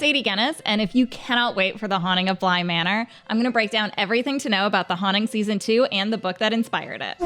Sadie Guinness, and if you cannot wait for The Haunting of Bly Manor, I'm going to break down everything to know about The Haunting Season 2 and the book that inspired it.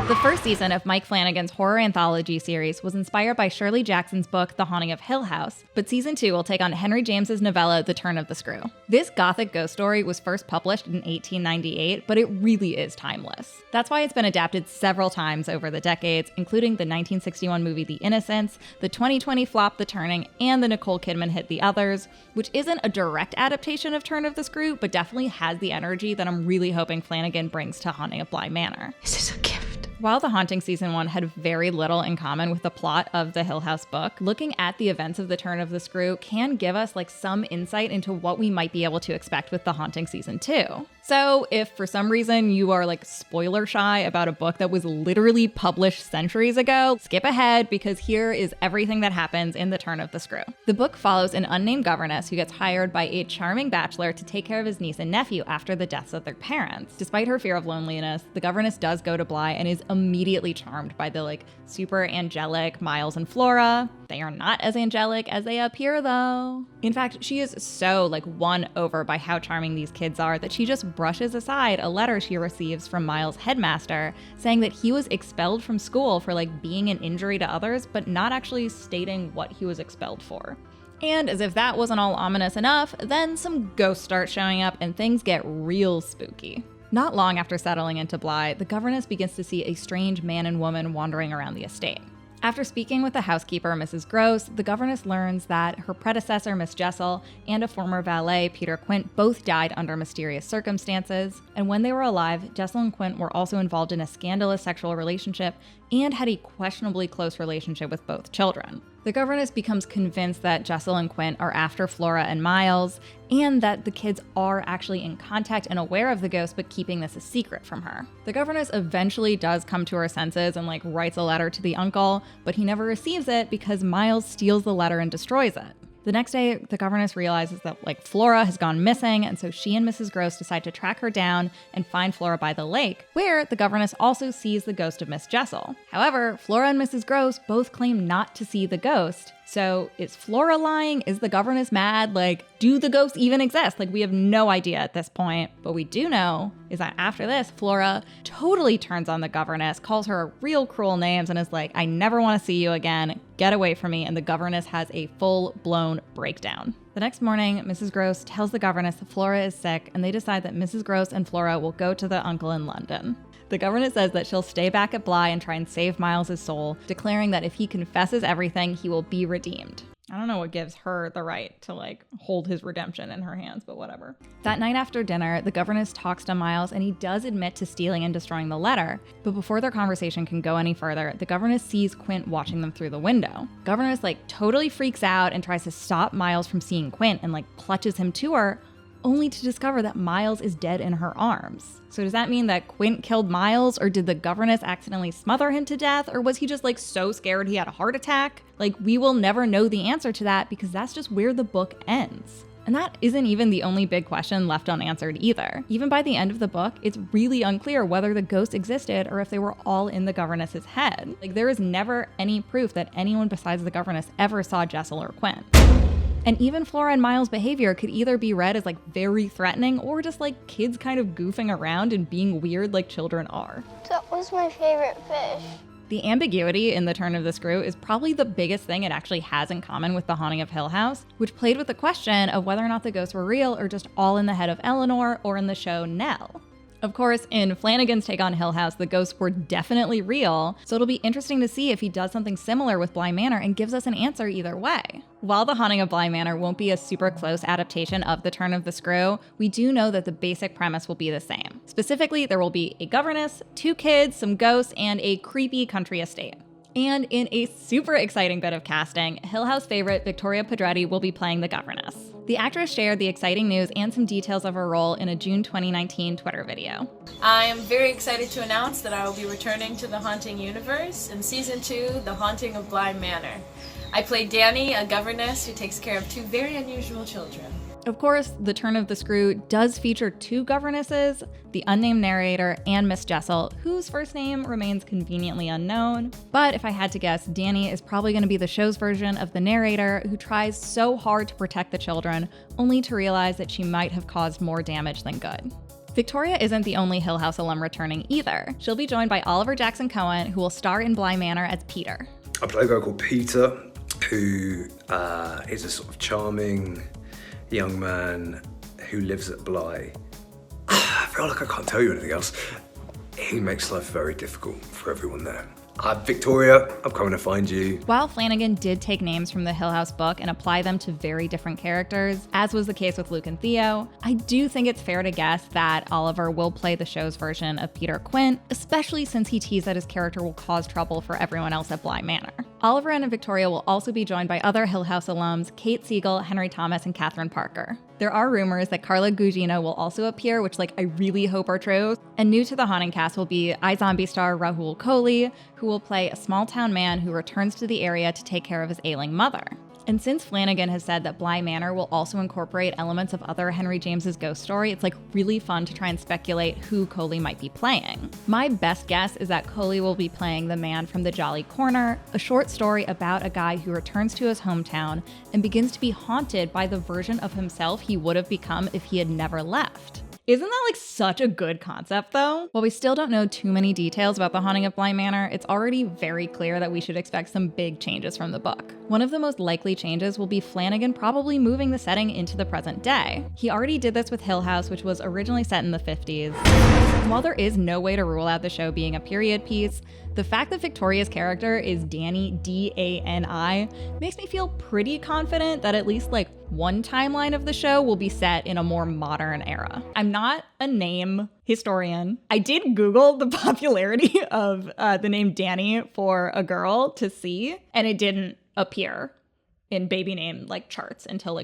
The first season of Mike Flanagan's horror anthology series was inspired by Shirley Jackson's book, The Haunting of Hill House, but season 2 will take on Henry James's novella, The Turn of the Screw. This gothic ghost story was first published in 1898, but it really is timeless. That's why it's been adapted several times over the decades, including the 1961 movie The Innocents, the 2020 flop The Turning, and the Nicole Kidman hit The Others, which isn't a direct adaptation of Turn of the Screw, but definitely has the energy that I'm really hoping Flanagan brings to Haunting of Bly Manor. Is this a gift? While The Haunting Season 1 had very little in common with the plot of the Hill House book, looking at the events of The Turn of the Screw can give us some insight into what we might be able to expect with The Haunting Season 2. So if for some reason you are spoiler shy about a book that was literally published centuries ago, skip ahead because here is everything that happens in The Turn of the Screw. The book follows an unnamed governess who gets hired by a charming bachelor to take care of his niece and nephew after the deaths of their parents. Despite her fear of loneliness, the governess does go to Bly and is immediately charmed by the super angelic Miles and Flora. They are not as angelic as they appear though. In fact, she is so won over by how charming these kids are that she just brushes aside a letter she receives from Miles' headmaster saying that he was expelled from school for being an injury to others, but not actually stating what he was expelled for. And as if that wasn't all ominous enough, then some ghosts start showing up and things get real spooky. Not long after settling into Bly, the governess begins to see a strange man and woman wandering around the estate. After speaking with the housekeeper, Mrs. Gross, the governess learns that her predecessor, Miss Jessel, and a former valet, Peter Quint, both died under mysterious circumstances, and when they were alive, Jessel and Quint were also involved in a scandalous sexual relationship and had a questionably close relationship with both children. The governess becomes convinced that Jessel and Quint are after Flora and Miles, and that the kids are actually in contact and aware of the ghost, but keeping this a secret from her. The governess eventually does come to her senses and writes a letter to the uncle, but he never receives it because Miles steals the letter and destroys it. The next day, the governess realizes that Flora has gone missing, and so she and Mrs. Gross decide to track her down and find Flora by the lake, where the governess also sees the ghost of Miss Jessel. However, Flora and Mrs. Gross both claim not to see the ghost. So is Flora lying? Is the governess mad? Do the ghosts even exist? We have no idea at this point. But we do know is that after this, Flora totally turns on the governess, calls her real cruel names, and is I never want to see you again. Get away from me. And the governess has a full-blown breakdown. The next morning, Mrs. Gross tells the governess that Flora is sick, and they decide that Mrs. Gross and Flora will go to the uncle in London. The governess says that she'll stay back at Bly and try and save Miles' soul, declaring that if he confesses everything, he will be redeemed. I don't know what gives her the right to hold his redemption in her hands, but whatever. That night after dinner, the governess talks to Miles and he does admit to stealing and destroying the letter. But before their conversation can go any further, the governess sees Quint watching them through the window. Governess totally freaks out and tries to stop Miles from seeing Quint and clutches him to her, only to discover that Miles is dead in her arms. So does that mean that Quint killed Miles, or did the governess accidentally smother him to death, or was he just so scared he had a heart attack? We will never know the answer to that because that's just where the book ends. And that isn't even the only big question left unanswered either. Even by the end of the book, it's really unclear whether the ghosts existed or if they were all in the governess's head. There is never any proof that anyone besides the governess ever saw Jessel or Quint. And even Flora and Miles' behavior could either be read as very threatening or just kids kind of goofing around and being weird like children are. That was my favorite fish. The ambiguity in The Turn of the Screw is probably the biggest thing it actually has in common with The Haunting of Hill House, which played with the question of whether or not the ghosts were real or just all in the head of Eleanor or in the show Nell. Of course, in Flanagan's take on Hill House, the ghosts were definitely real, so it'll be interesting to see if he does something similar with Bly Manor and gives us an answer either way. While The Haunting of Bly Manor won't be a super close adaptation of The Turn of the Screw, we do know that the basic premise will be the same. Specifically, there will be a governess, 2 kids, some ghosts, and a creepy country estate. And in a super exciting bit of casting, Hill House favorite Victoria Pedretti will be playing the governess. The actress shared the exciting news and some details of her role in a June 2019 Twitter video. I am very excited to announce that I will be returning to the Haunting universe in Season 2, The Haunting of Bly Manor. I play Danny, a governess who takes care of 2 very unusual children. Of course, The Turn of the Screw does feature 2 governesses, the unnamed narrator and Miss Jessel, whose first name remains conveniently unknown. But if I had to guess, Danny is probably going to be the show's version of the narrator who tries so hard to protect the children, only to realize that she might have caused more damage than good. Victoria isn't the only Hill House alum returning either. She'll be joined by Oliver Jackson-Cohen, who will star in Bly Manor as Peter. I play a guy called Peter, who is a sort of charming young man who lives at Bly. I feel like I can't tell you anything else. He makes life very difficult for everyone there. Victoria, I'm coming to find you. While Flanagan did take names from the Hill House book and apply them to very different characters, as was the case with Luke and Theo, I do think it's fair to guess that Oliver will play the show's version of Peter Quint, especially since he teased that his character will cause trouble for everyone else at Bly Manor. Oliver and Victoria will also be joined by other Hill House alums, Kate Siegel, Henry Thomas, and Catherine Parker. There are rumors that Carla Gugino will also appear, which I really hope are true. And new to the Haunting cast will be iZombie star Rahul Kohli, who will play a small-town man who returns to the area to take care of his ailing mother. And since Flanagan has said that Bly Manor will also incorporate elements of other Henry James's ghost story, it's really fun to try and speculate who Kohli might be playing. My best guess is that Kohli will be playing the man from The Jolly Corner, a short story about a guy who returns to his hometown and begins to be haunted by the version of himself he would have become if he had never left. Isn't that such a good concept though? While we still don't know too many details about The Haunting of Bly Manor, it's already very clear that we should expect some big changes from the book. One of the most likely changes will be Flanagan probably moving the setting into the present day. He already did this with Hill House, which was originally set in the 50s. And while there is no way to rule out the show being a period piece, the fact that Victoria's character is Dani, D-A-N-I, makes me feel pretty confident that at least one timeline of the show will be set in a more modern era. I'm not a name historian. I did Google the popularity of the name Dani for a girl to see, and it didn't appear in baby name charts until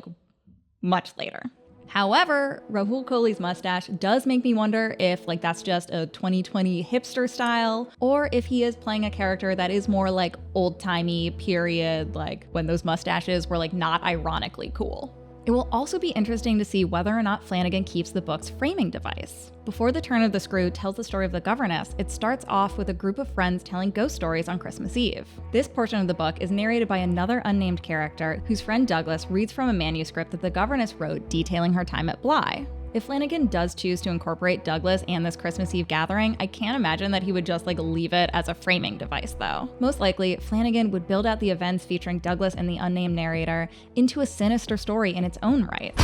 much later. However, Rahul Kohli's mustache does make me wonder if that's just a 2020 hipster style, or if he is playing a character that is more old-timey period, when those mustaches were not ironically cool. It will also be interesting to see whether or not Flanagan keeps the book's framing device. Before The Turn of the Screw tells the story of the governess, it starts off with a group of friends telling ghost stories on Christmas Eve. This portion of the book is narrated by another unnamed character whose friend Douglas reads from a manuscript that the governess wrote detailing her time at Bly. If Flanagan does choose to incorporate Douglas and this Christmas Eve gathering, I can't imagine that he would just leave it as a framing device though. Most likely, Flanagan would build out the events featuring Douglas and the unnamed narrator into a sinister story in its own right.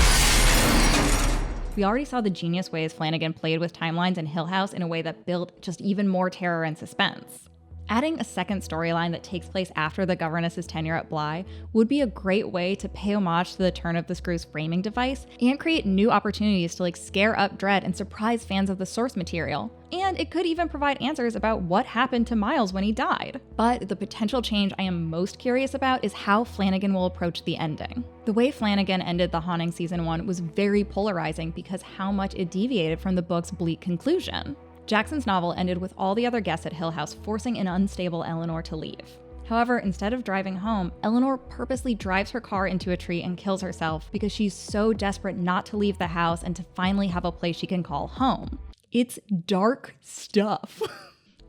We already saw the genius ways Flanagan played with timelines in Hill House in a way that built just even more terror and suspense. Adding a second storyline that takes place after the governess's tenure at Bly would be a great way to pay homage to the Turn of the Screw's framing device and create new opportunities to scare up dread and surprise fans of the source material. And it could even provide answers about what happened to Miles when he died. But the potential change I am most curious about is how Flanagan will approach the ending. The way Flanagan ended The Haunting Season 1 was very polarizing because how much it deviated from the book's bleak conclusion. Jackson's novel ended with all the other guests at Hill House forcing an unstable Eleanor to leave. However, instead of driving home, Eleanor purposely drives her car into a tree and kills herself because she's so desperate not to leave the house and to finally have a place she can call home. It's dark stuff.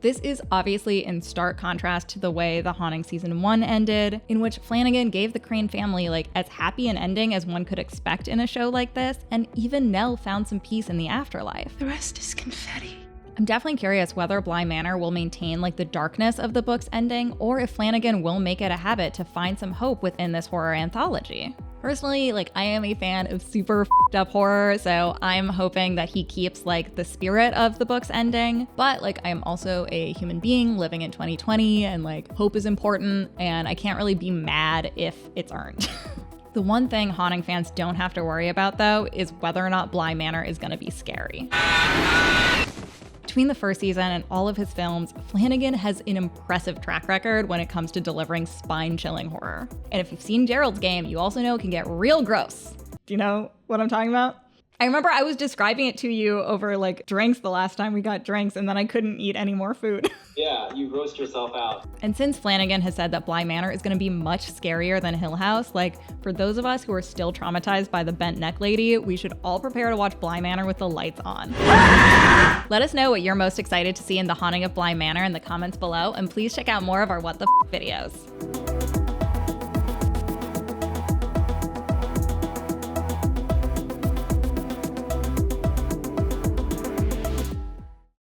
This is obviously in stark contrast to the way The Haunting Season 1 ended, in which Flanagan gave the Crane family as happy an ending as one could expect in a show like this, and even Nell found some peace in the afterlife. The rest is confetti. I'm definitely curious whether Bly Manor will maintain the darkness of the book's ending, or if Flanagan will make it a habit to find some hope within this horror anthology. Personally, I am a fan of super f***ed up horror, so I'm hoping that he keeps the spirit of the book's ending. But I'm also a human being living in 2020, and hope is important, and I can't really be mad if it's earned. The one thing Haunting fans don't have to worry about though is whether or not Bly Manor is going to be scary. Between the first season and all of his films, Flanagan has an impressive track record when it comes to delivering spine-chilling horror. And if you've seen Gerald's Game, you also know it can get real gross. Do you know what I'm talking about? I remember I was describing it to you over like drinks the last time we got drinks, and then I couldn't eat any more food. Yeah, you roast yourself out. And since Flanagan has said that Bly Manor is going to be much scarier than Hill House, like for those of us who are still traumatized by the bent neck lady, we should all prepare to watch Bly Manor with the lights on. Let us know what you're most excited to see in The Haunting of Bly Manor in the comments below, and please check out more of our What the F videos.